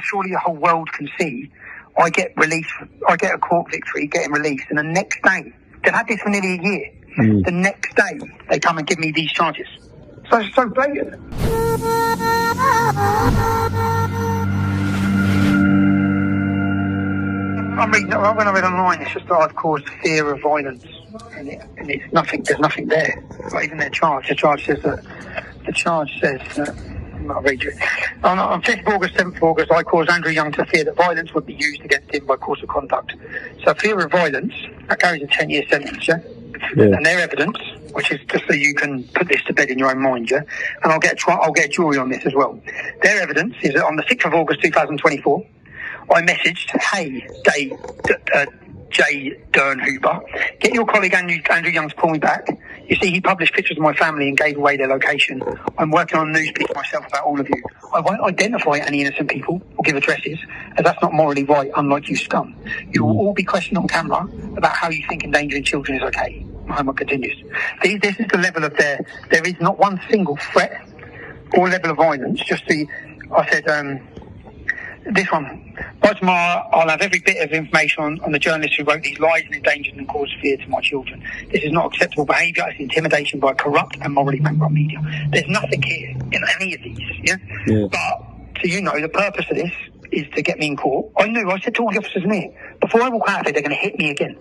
Surely the whole world can see I get released, I get a court victory, getting released, and the next day, they've had this for nearly a year, the next day they come and give me these charges. So it's so blatant. I'm reading, when I read online, it's just that I've caused fear of violence, and it's nothing, there's nothing there. Not even their charge. The charge says that, I'll read you. On 5th of August, 7th of August, I caused Andrew Young to fear that violence would be used against him by course of conduct. So fear of violence, that carries a 10-year sentence, yeah? And their evidence, which is just so you can put this to bed in your own mind, yeah? And I'll get a jury on this as well. Their evidence is that on the 6th of August 2024, I messaged, hey, Jay Dernhuber, get your colleague Andrew Young to call me back. You see, he published pictures of my family and gave away their location. I'm working on a news piece myself about all of you. I won't identify any innocent people or give addresses, as that's not morally right, unlike you scum. You will all be questioned on camera about how you think endangering children is okay. My homework continues. This is the level of there is not one single threat or level of violence. I said, this one. By tomorrow, I'll have every bit of information on the journalists who wrote these lies and endangered and caused fear to my children. This is not acceptable behaviour. It's intimidation by corrupt and morally bankrupt media. There's nothing here in any of these, yeah? But, so you know, the purpose of this is to get me in court. I said to all the officers in here, before I walk out of here, they're going to hit me again.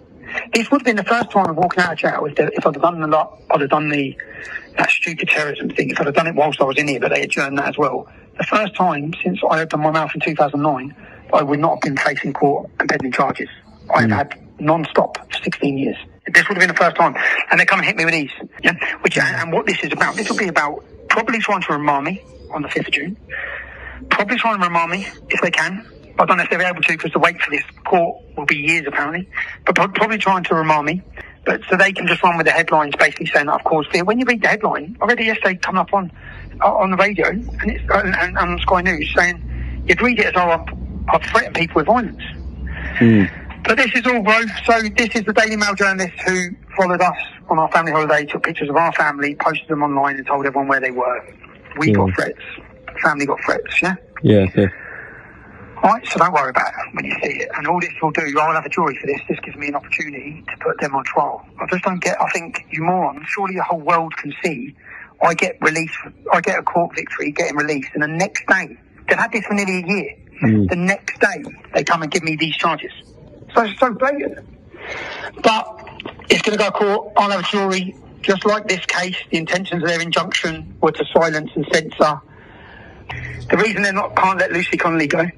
This would have been the first time of walking out of jail if I'd have done that stupid terrorism thing. If I'd have done it whilst I was in here, but they adjourned that as well. The first time since I opened my mouth in 2009, I would not have been facing court and pending charges. I've had non-stop for 16 years. This would have been the first time. And they come and hit me with these. Yeah? And what this is about, this will be about probably trying to remand me on the 5th of June. Probably trying to remand me if they can. I don't know if they'll be able to, because the wait for this court will be years apparently. But probably trying to remand me. But so they can just run with the headlines basically saying that I've caused fear. When you read the headline, I read it yesterday coming up on the radio and on Sky News saying you'd read it as though I've threatened people with violence. But this is all growth. So this is the Daily Mail journalist who followed us on our family holiday, took pictures of our family, posted them online and told everyone where they were. We got threats. Family got threats, yeah? Yeah. Alright, so don't worry about it when you see it. And all this will do, I'll have a jury for this. This gives me an opportunity to put them on trial. I just don't get, I think, you moron, surely the whole world can see I get released, I get a court victory, getting released, and the next day, they've had this for nearly a year. The next day, they come and give me these charges. So it's so blatant. But it's going to go to court, I'll have a jury. Just like this case, the intentions of their injunction were to silence and censor. The reason can't let Lucy Connolly go,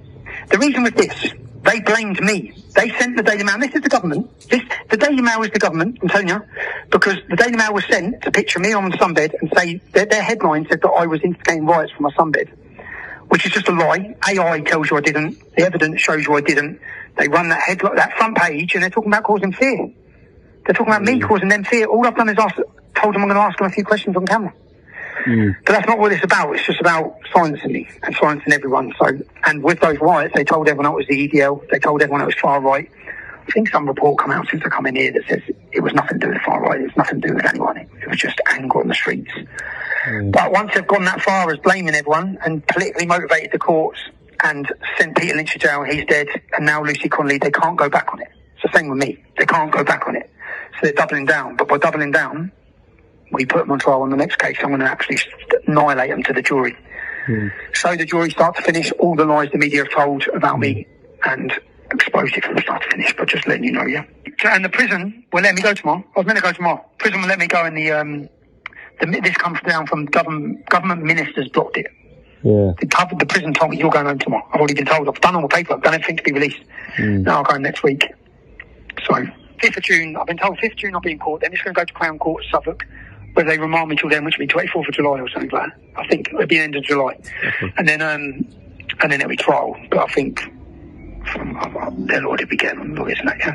the reason was this. They blamed me. They sent the Daily Mail. This is the government. The Daily Mail is the government, I'm telling you, because the Daily Mail was sent to picture me on the sunbed and say their headline said that I was instigating riots from my sunbed, which is just a lie. AI tells you I didn't. The evidence shows you I didn't. They run that front page, and they're talking about causing fear. They're talking about me causing them fear. All I've done is told them I'm going to ask them a few questions on camera. But that's not what it's about. It's just about silencing me and silencing everyone. So, and with those riots, they told everyone it was the EDL. They told everyone it was far right. I think some report come out since I come in here that says it was nothing to do with far right. It's nothing to do with anyone. It was just anger on the streets. But once they've gone that far as blaming everyone and politically motivated the courts and sent Peter Lynch to jail, he's dead, and now Lucy Connolly, they can't go back on it. It's the same with me. They can't go back on it. So they're doubling down. But by doubling down, we put them on trial on the next case. I'm going to actually annihilate them to the jury. So the jury start to finish all the lies the media have told about me and expose it from start to finish, but just letting you know, yeah. And the prison will let me go tomorrow. I was meant to go tomorrow. Prison will let me go, and this comes down from government ministers blocked it. The prison told me you're going home tomorrow. I've already been told. I've done all the paper. I've done everything to be released. Now I'll go next week. So 5th of June, I've been told 5th of June I'll be in court. Then it's going to go to Crown Court, Suffolk, whether they remand me till then, which will be 24th of July or something like that. I think it'll be the end of July. And then it'll be trial. But I think they'll already be getting lawyers and that, yeah.